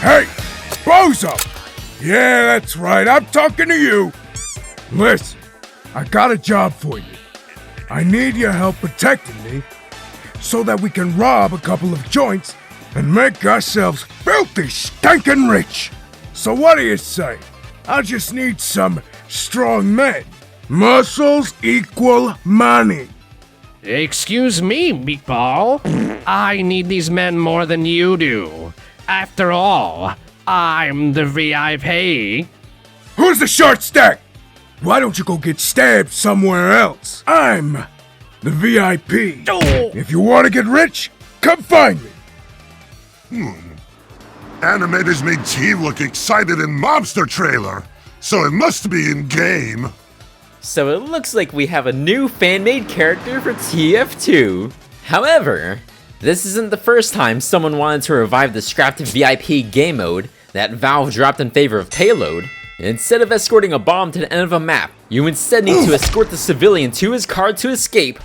Hey, bozo! Yeah, that's right, I'm talking to you. Listen, I got a job for you. I need your help protecting me so that we can rob a couple of joints and make ourselves filthy stinking rich. So what do you say? I just need some strong men. Muscles equal money. Excuse me, meatball. I need these men more than you do. After all, I'm the VIP. Who's the short stack? Why don't you go get stabbed somewhere else? I'm the VIP. Oh. If you want to get rich, come find me. Animators made T look excited in Mobster trailer, so it must be in game. So it looks like we have a new fan-made character for TF2. However, this isn't the first time someone wanted to revive the scrapped VIP game mode that Valve dropped in favor of payload. Instead of escorting a bomb to the end of a map, you instead need to escort the civilian to his car to escape,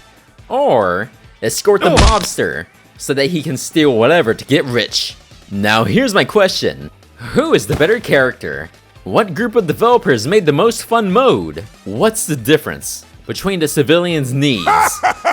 or escort the mobster so that he can steal whatever to get rich. Now here's my question. Who is the better character? What group of developers made the most fun mode? What's the difference between the civilian's needs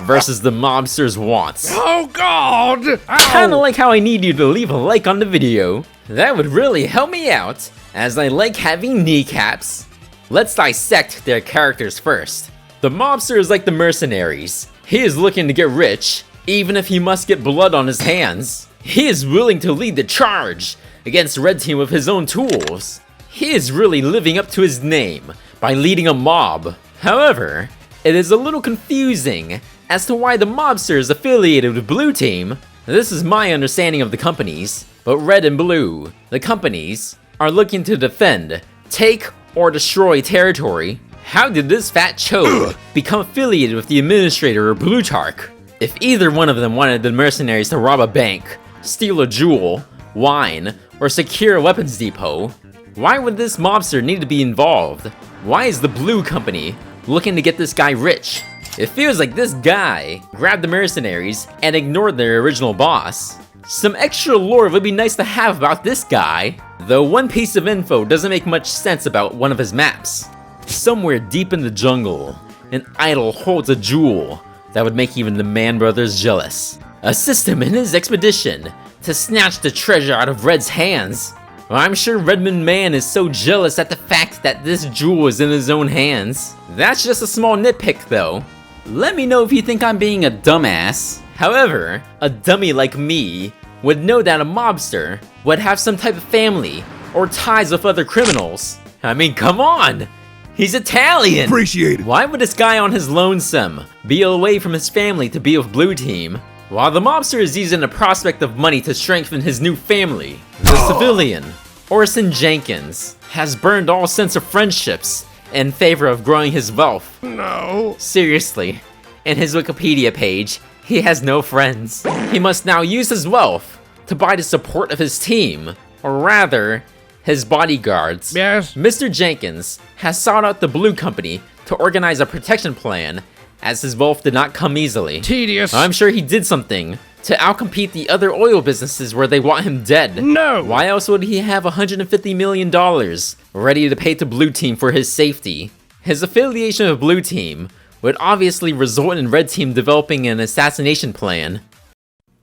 versus the mobster's wants? Oh God! Kinda like how I need you to leave a like on the video. That would really help me out, as I like having kneecaps. Let's dissect their characters first. The mobster is like the mercenaries. He is looking to get rich, even if he must get blood on his hands. He is willing to lead the charge against Red Team with his own tools. He is really living up to his name by leading a mob. However, it is a little confusing as to why the mobster is affiliated with Blue Team. This is my understanding of the companies, but Red and Blue, the companies, are looking to defend, take, or destroy territory. How did this fat chode become affiliated with the administrator or Plutarch? If either one of them wanted the mercenaries to rob a bank, steal a jewel, wine, or secure a weapons depot, why would this mobster need to be involved? Why is the Blue Company looking to get this guy rich? It feels like this guy grabbed the mercenaries and ignored their original boss. Some extra lore would be nice to have about this guy, though one piece of info doesn't make much sense about one of his maps. Somewhere deep in the jungle, an idol holds a jewel that would make even the Mann brothers jealous. Assist him in his expedition to snatch the treasure out of Red's hands. I'm sure Redmond Man is so jealous at the fact that this jewel is in his own hands. That's just a small nitpick though. Let me know if you think I'm being a dumbass. However, a dummy like me would know that a mobster would have some type of family or ties with other criminals. I mean, come on! He's Italian! Appreciate it. Why would this guy on his lonesome be away from his family to be with Blue Team, while the mobster is using the prospect of money to strengthen his new family? The civilian, Orson Jenkins, has burned all sense of friendships in favor of growing his wealth. No. Seriously, in his Wikipedia page, he has no friends. He must now use his wealth to buy the support of his team, or rather, his bodyguards. Yes? Mr. Jenkins has sought out the Blue Company to organize a protection plan, as his wealth did not come easily. Tedious. I'm sure he did something to outcompete the other oil businesses where they want him dead. No. Why else would he have $150 million ready to pay to Blue Team for his safety? His affiliation with Blue Team would obviously result in Red Team developing an assassination plan.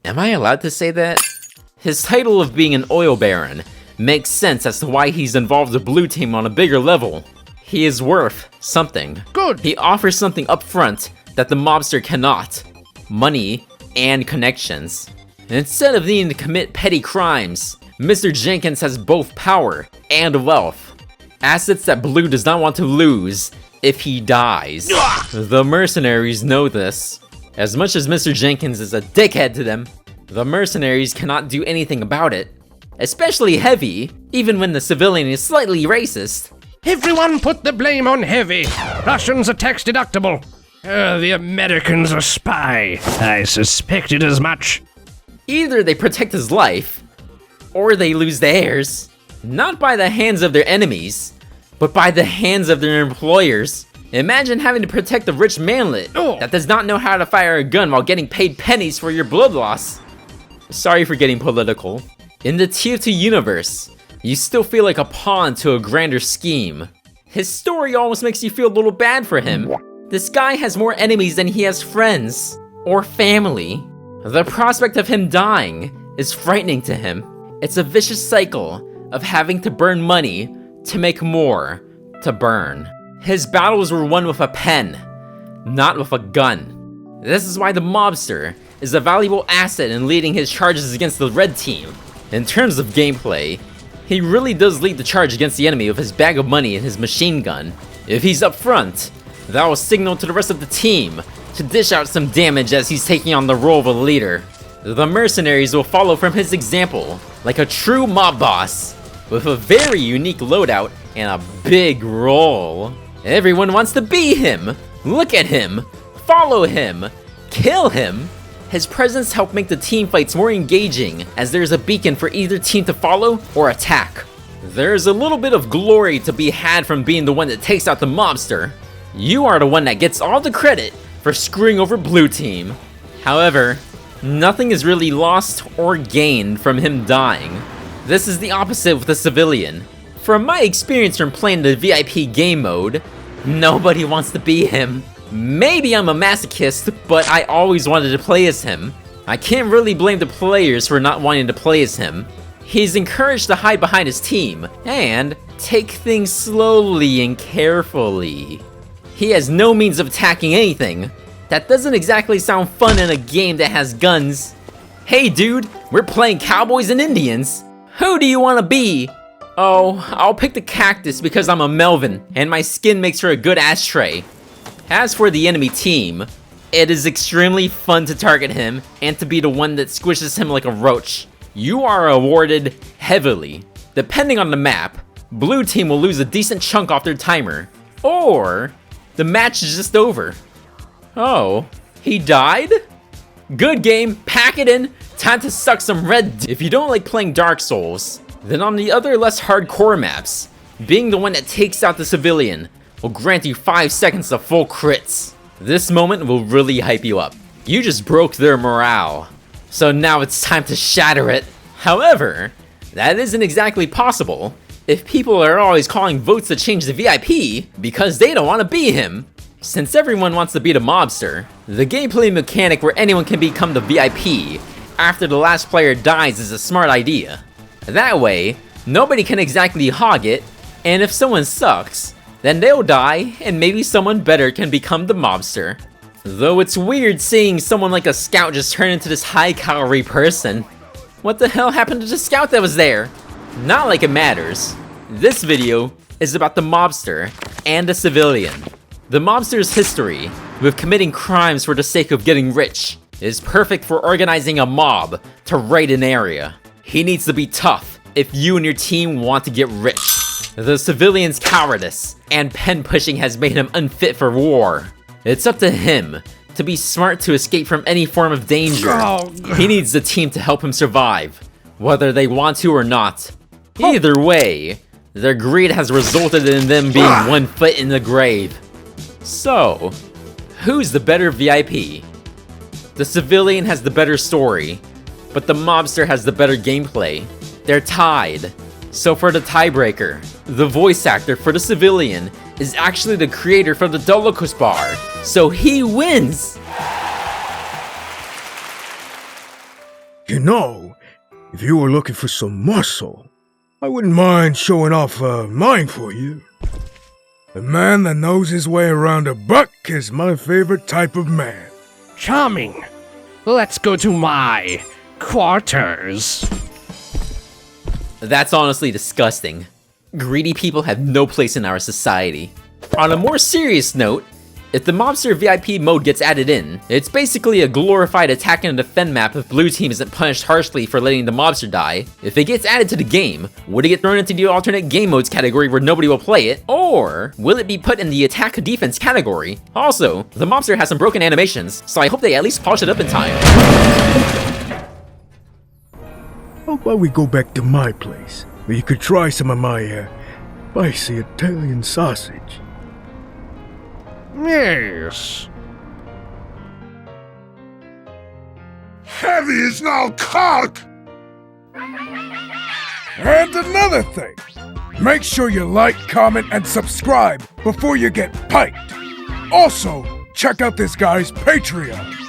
Am I allowed to say that? His title of being an oil baron makes sense as to why he's involved with Blue Team on a bigger level. He is worth something. Good. He offers something up front that the mobster cannot. Money and connections. Instead of needing to commit petty crimes, Mr. Jenkins has both power and wealth. Assets that Blue does not want to lose if he dies. The mercenaries know this. As much as Mr. Jenkins is a dickhead to them, the mercenaries cannot do anything about it. Especially Heavy, even when the civilian is slightly racist. Everyone put the blame on Heavy. Russians are tax deductible. The Americans are spy. I suspected as much. Either they protect his life, or they lose theirs. Not by the hands of their enemies, but by the hands of their employers. Imagine having to protect a rich manlet that does not know how to fire a gun while getting paid pennies for your blood loss. Sorry for getting political. In the TF2 universe, you still feel like a pawn to a grander scheme. His story almost makes you feel a little bad for him. This guy has more enemies than he has friends or family. The prospect of him dying is frightening to him. It's a vicious cycle of having to burn money to make more to burn. His battles were won with a pen, not with a gun. This is why the Mobster is a valuable asset in leading his charges against the red team. In terms of gameplay, he really does lead the charge against the enemy with his bag of money and his machine gun. If he's up front, that will signal to the rest of the team to dish out some damage as he's taking on the role of a leader. The mercenaries will follow from his example, like a true mob boss, with a very unique loadout and a big role. Everyone wants to be him, look at him, follow him, kill him. His presence helped make the team fights more engaging, as there's a beacon for either team to follow or attack. There's a little bit of glory to be had from being the one that takes out the Mobster. You are the one that gets all the credit for screwing over blue team. However, nothing is really lost or gained from him dying. This is the opposite with the civilian. From my experience from playing the VIP game mode, nobody wants to be him. Maybe I'm a masochist, but I always wanted to play as him. I can't really blame the players for not wanting to play as him. He's encouraged to hide behind his team, and take things slowly and carefully. He has no means of attacking anything. That doesn't exactly sound fun in a game that has guns. Hey dude, we're playing cowboys and Indians. Who do you want to be? Oh, I'll pick the cactus because I'm a Melvin, and my skin makes for a good ashtray. As for the enemy team, it is extremely fun to target him and to be the one that squishes him like a roach. You are awarded heavily. Depending on the map, blue team will lose a decent chunk off their timer, or the match is just over. Oh, he died? Good game, pack it in, time to suck some red. If you don't like playing Dark Souls, then on the other less hardcore maps, being the one that takes out the civilian will grant you 5 seconds of full crits. This moment will really hype you up. You just broke their morale, so now it's time to shatter it. However, that isn't exactly possible if people are always calling votes to change the VIP because they don't want to be him. Since everyone wants to be the Mobster, the gameplay mechanic where anyone can become the VIP after the last player dies is a smart idea. That way, nobody can exactly hog it, and if someone sucks, then they'll die, and maybe someone better can become the Mobster. Though it's weird seeing someone like a scout just turn into this high-calorie person. What the hell happened to the scout that was there? Not like it matters. This video is about the Mobster and the civilian. The Mobster's history, with committing crimes for the sake of getting rich, is perfect for organizing a mob to raid an area. He needs to be tough if you and your team want to get rich. The civilian's cowardice and pen pushing has made him unfit for war. It's up to him to be smart to escape from any form of danger. He needs the team to help him survive, whether they want to or not. Either way, their greed has resulted in them being 1 foot in the grave. So, who's the better VIP? The civilian has the better story, but the Mobster has the better gameplay. They're tied. So for the tiebreaker, the voice actor for the civilian is actually the creator for the Dolocus bar, so he wins! You know, if you were looking for some muscle, I wouldn't mind showing off mine for you. A man that knows his way around a buck is my favorite type of man. Charming. Let's go to my quarters. That's honestly disgusting. Greedy people have no place in our society. On a more serious note, if the Mobster VIP mode gets added in, it's basically a glorified attack and defend map if blue team isn't punished harshly for letting the Mobster die. If it gets added to the game, would it get thrown into the alternate game modes category where nobody will play it? Or will it be put in the attack defense category? Also, the Mobster has some broken animations, so I hope they at least polish it up in time. How about we go back to my place, where you could try some of my spicy Italian sausage? Yes. Heavy is now cock! And another thing, make sure you like, comment, and subscribe before you get piked. Also, check out this guy's Patreon.